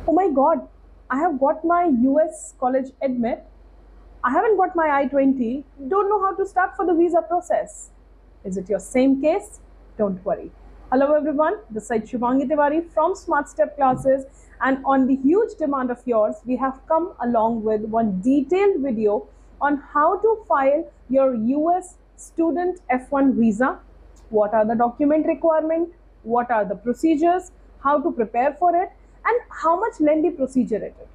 Oh my god, I have got my US college admit. I haven't got my I-20. Don't know how to start for the visa process. Is it your same case? Don't worry. Hello everyone, this is Shubhangi Tiwari from Smart Step Classes, and on the huge demand of yours, we have come along with one detailed video on how to file your US student F1 visa. What are the document requirements? What are the procedures? How to prepare for it? And how much lengthy procedure it is.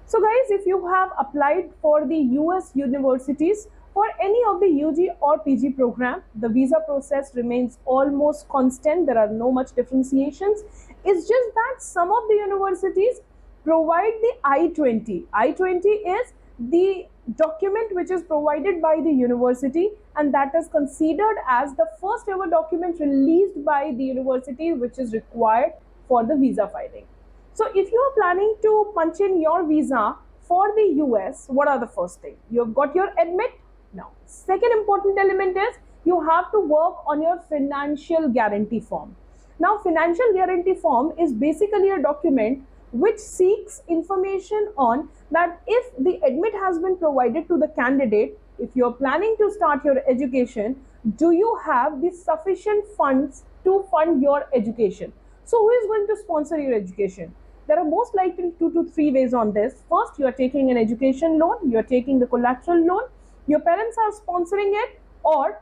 So guys, if you have applied for the US universities for any of the UG or PG program, the visa process remains almost constant. There are no much differentiations. It's just that some of the universities provide the I-20. I-20 is the document which is provided by the university, and that is considered as the first ever document released by the university which is required for the visa filing. So if you are planning to punch in your visa for the US, what are the first thing? You've got your admit. Now, second important element is you have to work on your financial guarantee form. Now, financial guarantee form is basically a document which seeks information on that if the admit has been provided to the candidate, if you're planning to start your education, do you have the sufficient funds to fund your education? So who is going to sponsor your education? There are most likely 2 to 3 ways on this. First, you are taking an education loan, you are taking the collateral loan, your parents are sponsoring it, or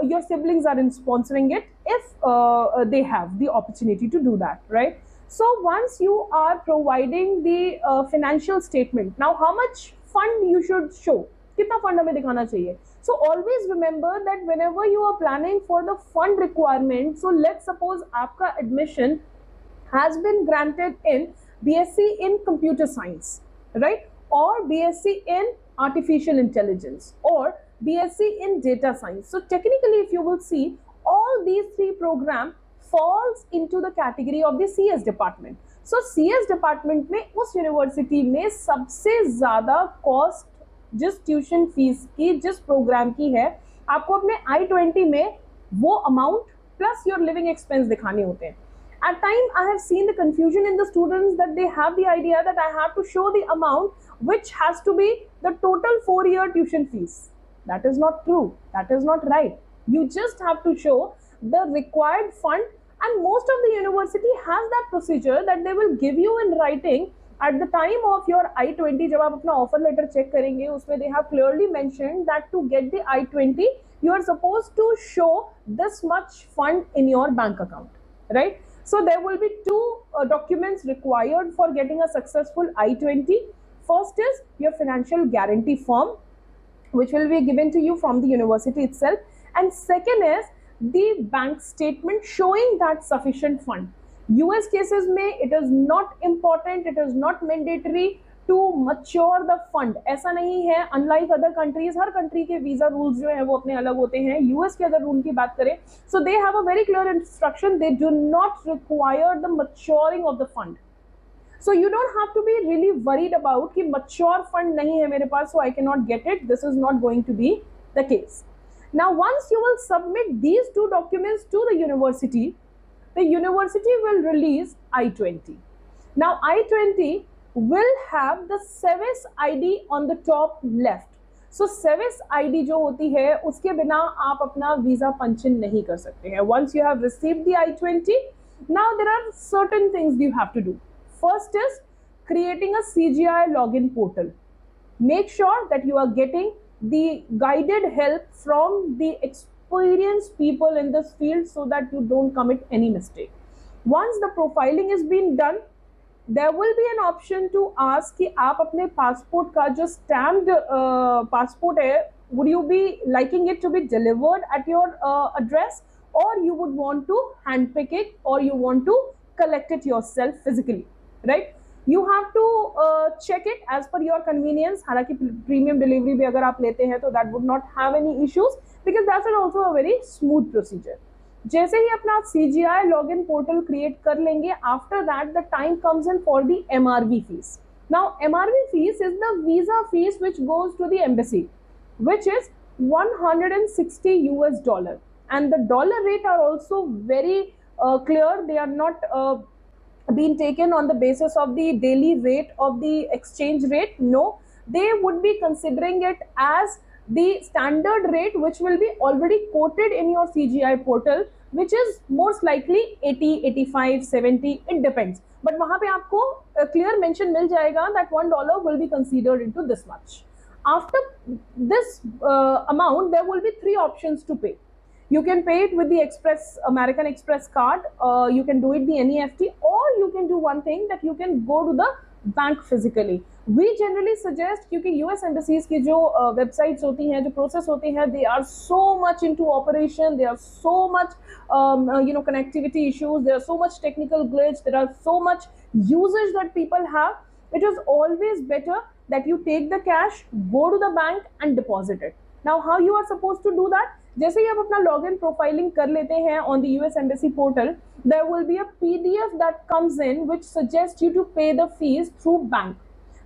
your siblings are in sponsoring it if they have the opportunity to do that, right? So once you are providing the financial statement, now how much fund you should show? कितना fund हमें दिखाना चाहिए? So always remember that whenever you are planning for the fund requirement, so let's suppose आपका admission has been granted in BSc in computer science, right? Or BSc in artificial intelligence, or BSc in data science. So technically, if you will see, all these three programs falls into the category of the CS department. So CS department में उस university में सबसे ज़्यादा cost जिस tuition fees की जिस programme की है, आपको अपने I-20 में वो amount plus your living expense दिखाने होते हैं. At time, I have seen the confusion in the students that they have the idea that I have to show the amount which has to be the total 4-year tuition fees. That is not true. That is not right. You just have to show the required fund, and most of the university has that procedure that they will give you in writing at the time of your I-20. जब आप अपना offer letter check करेंगे, उसमें they have clearly mentioned that to get the I-20, you are supposed to show this much fund in your bank account, right? So there will be two documents required for getting a successful I-20. First is your financial guarantee form, which will be given to you from the university itself. And second is the bank statement showing that sufficient fund. US cases में it is not important, it is not mandatory to mature the fund. ऐसा नहीं है, unlike other countries, हर country के visa rules जो है वो अपने अलग होते हैं. US के अगर rule की बात करें, so they have a very clear instruction. They do not require the maturing of the fund. So you don't have to be really worried about कि mature fund नहीं है मेरे पास, so I cannot get it. This is not going to be the case. Now, once you will submit these two documents to the university will release I-20. Now, I-20 will have the SEVIS ID on the top left. So SEVIS ID जो होती है उसके बिना आप अपना visa पंचन नहीं कर सकते हैं. Once you have received the I-20, now there are certain things you have to do. First is creating a CGI login portal. Make sure that you are getting the guided help from the experienced people in this field so that you don't commit any mistake. Once the profiling is being done, there will be an option to ask कि आप अपने passport का जो stamped passport है, would you be liking it to be delivered at your address, or you would want to handpick it, or you want to collect it yourself physically, right? You have to check it as per your convenience. हालांकि premium delivery भी अगर आप लेते हैं तो that would not have any issues, because that's also a very smooth procedure. जैसे ही अपना CGI login portal create कर लेंगे, after that the time comes in for the MRV fees. Now MRV fees is the visa fees which goes to the embassy, which is $160 US, and the dollar rate are also very clear. They are not been taken on the basis of the daily rate of the exchange rate. No, they would be considering it as the standard rate, which will be already quoted in your CGI portal, which is most likely 80, 85, 70, it depends. But वहाँ पे आपको clear mention मिल जाएगा that $1 will be considered into this much. After this amount, there will be three options to pay. You can pay it with the Express American Express card. You can do it the NEFT, or you can do one thing that you can go to the bank physically. We generally suggest, क्योंकि US embassies की जो websites होती हैं, जो process होती हैं, they are so much into operation, they are so much connectivity issues, there are so much technical glitch, there are so much usage that people have. It is always better that you take the cash, go to the bank and deposit it. Now how you are supposed to do that? जैसे ही आप अपना login profiling कर लेते हैं on the US embassy portal, there will be a PDF that comes in which suggests you to pay the fees through bank.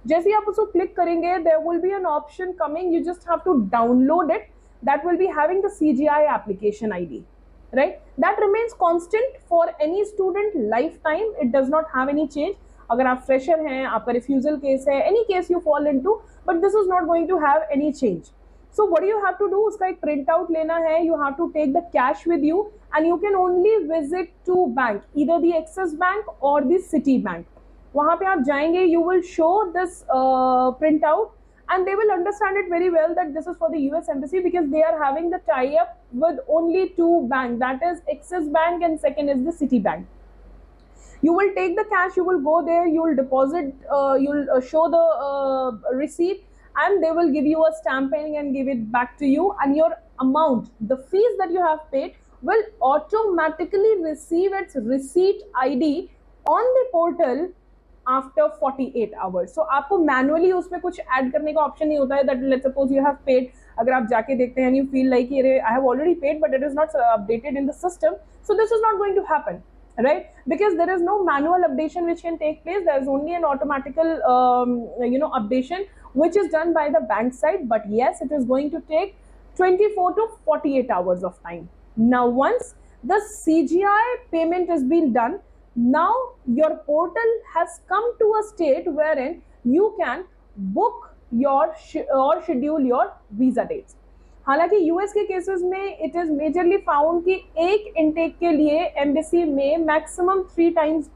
जैसे ही आप उसको click करेंगे, there will be an option coming, you just have to download it, that will be having the CGI application ID, right? That remains constant for any student lifetime, it does not have any change. अगर आप fresher हैं, आपका refusal case है, any case you fall into, but this is not going to have any change. So what do you have to do? उसका एक print out लेना है, you have to take the cash with you and you can only visit to bank, either the Axis Bank or the City Bank. वहाँ पे आप जाएंगे, you will show this print out and they will understand it very well that this is for the US Embassy, because they are having the tie-up with only two banks, that is Axis Bank and second is the City Bank. You will take the cash, you will go there, you will deposit, you will show the receipt, and they will give you a stamping and give it back to you, and your amount, the fees that you have paid, will automatically receive its receipt ID on the portal after 48 hours. So आपको manually उसमें कुछ add करने का option नहीं होता है, that let's suppose you have paid, अगर आप जाके देखते हैं and you feel like I have already paid but it is not updated in the system, so this is not going to happen, right? Because there is no manual updation which can take place, there is only an automatical updation which is done by the bank side. But yes, it is going to take 24 to 48 hours of time. Now once the CGI payment has been done, now your portal has come to a state wherein you can book your or schedule your visa dates. हालांकि US के cases में it is majorly found कि एक intake के लिए embassy में maximum 3 times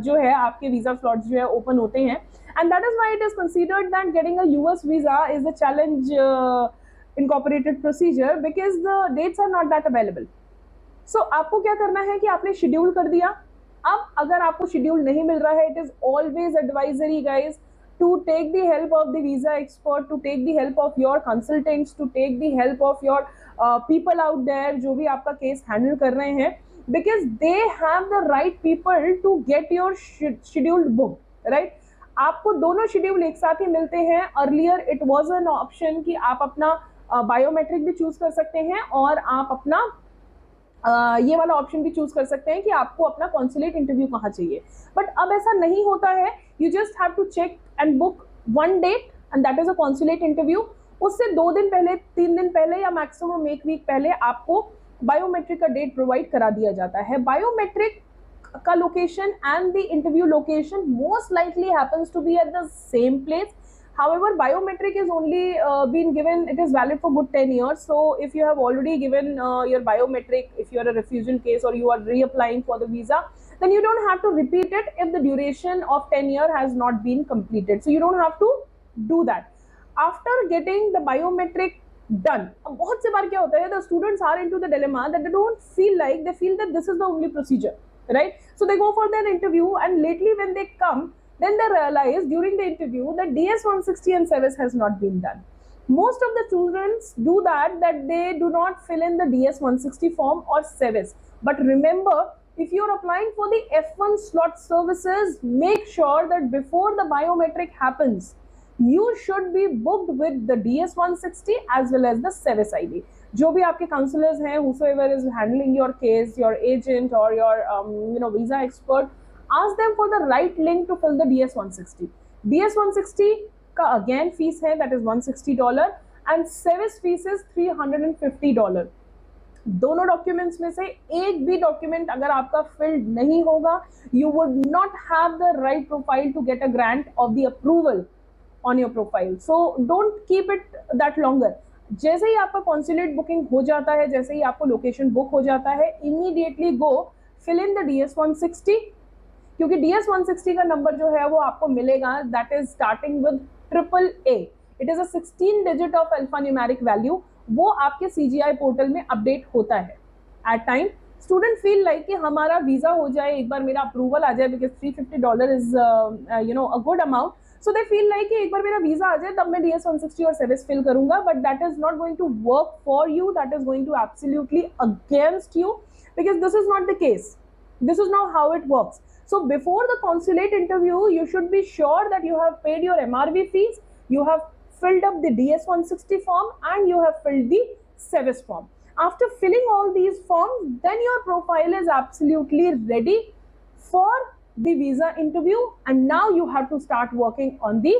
जो है आपके वीजा स्लॉट्स जो है ओपन होते हैं, and that is why it is considered that getting a US visa is a challenge incorporated procedure because the dates are not that available. So आपको क्या करना है कि आपने शेड्यूल कर दिया. अब अगर आपको शेड्यूल नहीं मिल रहा है, it is always advisory guys to take the help of the visa expert, to take the help of your consultants, to take the help of your people out there जो भी आपका केस हैंडल कर रहे हैं, because they have the right people to get your scheduled book, right? आपको दोनों schedule एक साथ ही मिलते हैं. Earlier it was an option कि आप अपना बायोमेट्रिक भी चूज कर सकते हैं और आप अपना ये वाला ऑप्शन भी चूज कर सकते हैं कि आपको अपना कॉन्सुलेट इंटरव्यू कहाँ चाहिए. बट अब ऐसा नहीं होता है. You just have to check and book one date and that is a consulate interview. उससे 2 दिन पहले, 3 दिन पहले या मैक्सिमम 1 वीक पहले आपको बायोमेट्रिक का डेट प्रोवाइड करा दिया जाता है. बायोमेट्रिक का location and the interview location most likely happens to be at the same place. However, biometric is only been given, it is valid for good 10 years. So if you have already given your biometric, if you are a refusal case or you are reapplying for the visa, then you don't have to repeat it if the duration of 10 year has not been completed. So you don't have to do that. After getting the biometric done, बहुत से बार क्या होता है, the students are into the dilemma that they don't feel like, they feel that this is the only procedure, right? So they go for their interview and lately when they come, then they realize during the interview that DS-160 and SEVIS has not been done. Most of the students do that they do not fill in the DS-160 form or SEVIS. But remember, if you are applying for the F1 slot services, make sure that before the biometric happens, you should be booked with the DS-160 as well as the SEVIS ID. जो भी आपके counsellors हैं, whosoever is handling your case, your agent or your visa expert, ask them for the right link to fill the DS-160. DS-160 का again fees है, that is $160, and SEVIS fees is $350. दोनों documents में से एक भी document अगर आपका filled नहीं होगा, you would not have the right profile to get a grant of the approval on your profile. So don't keep it that longer. जैसे ही आपका कॉन्सुलेट बुकिंग हो जाता है, जैसे ही आपको लोकेशन बुक हो जाता है, immediately go fill in the DS-160, क्योंकि DS-160 का नंबर जो है वो आपको मिलेगा, that is starting with AAA. It is a 16 digit of alpha numeric value. वो आपके CGI पोर्टल में अपडेट होता है. At time student feel like कि हमारा वीजा हो जाए, एक बार मेरा अप्रूवल आ जाए, because $350 is a good amount. So they feel like कि एक बार मेरा वीजा आ जाए तब मैं DS-160 और सेविस फिल करूंगा, but that is not going to work for you. That is going to absolutely against you, because this is not the case. This is not how it works. So before the consulate interview, you should be sure that you have paid your MRV fees, you have filled up the DS-160 form, and you have filled the SEVIS form. After filling all these forms, then your profile is absolutely ready for the visa interview, and now you have to start working on the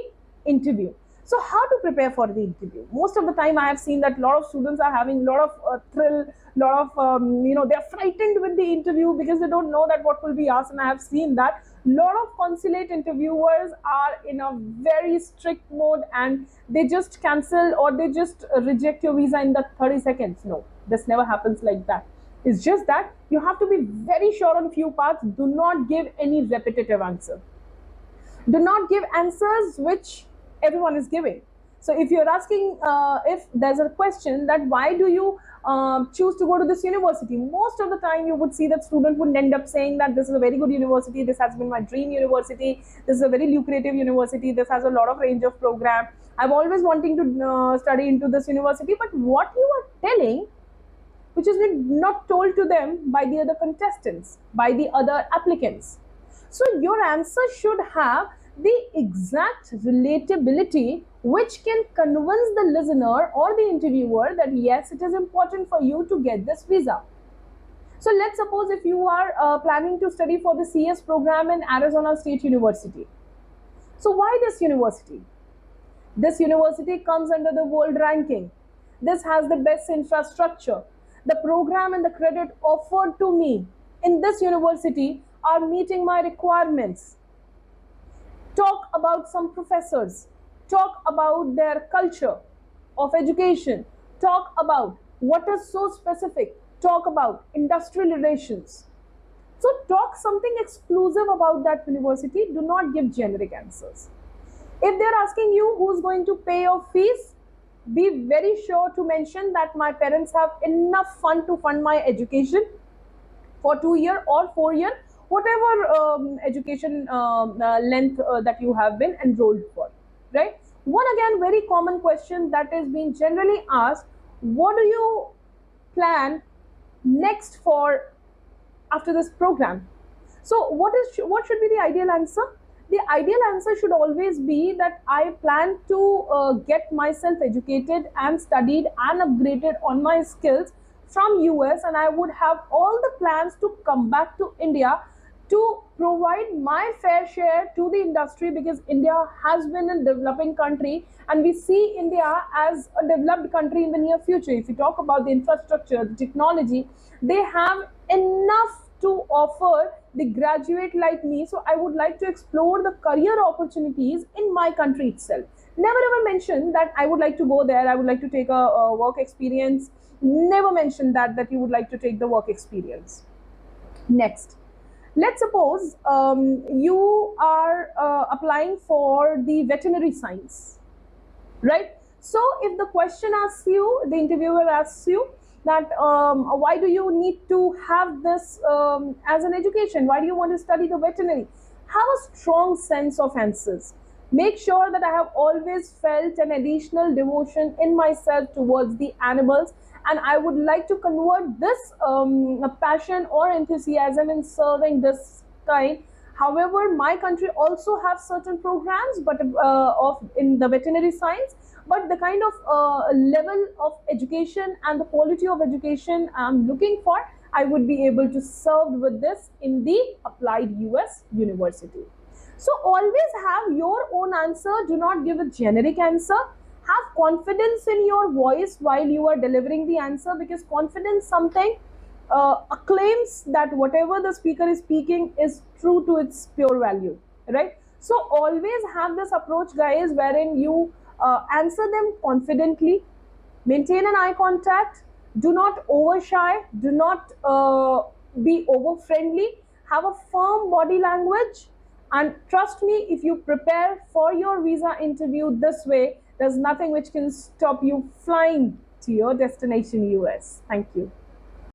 interview. So how to prepare for the interview? Most of the time I have seen that a lot of students are having a lot of thrill, lot of they're frightened with the interview because they don't know that what will be asked. And I have seen that a lot of consulate interviewers are in a very strict mode, and they just cancel or they just reject your visa in the 30 seconds. No, this never happens like that. It's just that you have to be very sure on few parts. Do not give any repetitive answer. Do not give answers which everyone is giving. So if you're asking, if there's a question that why do you choose to go to this university, most of the time you would see that student would end up saying that this is a very good university, this has been my dream university, this is a very lucrative university, this has a lot of range of program, I'm always wanting to study into this university. But what you are telling, which is not told to them by the other contestants, by the other applicants. So your answer should have the exact relatability which can convince the listener or the interviewer that yes, it is important for you to get this visa. So let's suppose if you are planning to study for the CS program in Arizona State University. So why this university? This university comes under the world ranking. This has the best infrastructure. The program and the credit offered to me in this university are meeting my requirements. Talk about some professors. Talk about their culture of education. Talk about what is so specific. Talk about industrial relations. So talk something exclusive about that university. Do not give generic answers. If they're asking you who's going to pay your fees, be very sure to mention that my parents have enough fund to fund my education for 2 year or 4 year, whatever education length that you have been enrolled for, right? One again very common question that is being generally asked: what do you plan next for after this program? So what should be the ideal answer? The ideal answer should always be that I plan to get myself educated and studied and upgraded on my skills from US, and I would have all the plans to come back to India to provide my fair share to the industry, because India has been a developing country and we see India as a developed country in the near future. If you talk about the infrastructure, the technology, they have enough to offer the graduate like me. So I would like to explore the career opportunities in my country itself. Never ever mention that I would like to go there, I would like to take a work experience. Never mention that you would like to take the work experience. Next, let's suppose you are applying for the veterinary science, right? So if the question asks you, the interviewer asks you that why do you need to have this as an education, why do you want to study the veterinary, have a strong sense of answers. Make sure that I have always felt an additional devotion in myself towards the animals, and I would like to convert this passion or enthusiasm in serving this kind. However, my country also have certain programs, but of in the veterinary science, but the kind of level of education and the quality of education I'm looking for, I would be able to serve with this in the applied US university. So always have your own answer. Do not give a generic answer. Have confidence in your voice while you are delivering the answer, because confidence something acclaims that whatever the speaker is speaking is true to its pure value, right? So always have this approach, guys, wherein you answer them confidently, maintain an eye contact, do not overshy, do not be over friendly, have a firm body language, and trust me, if you prepare for your visa interview this way, there's nothing which can stop you flying to your destination, US. Thank you.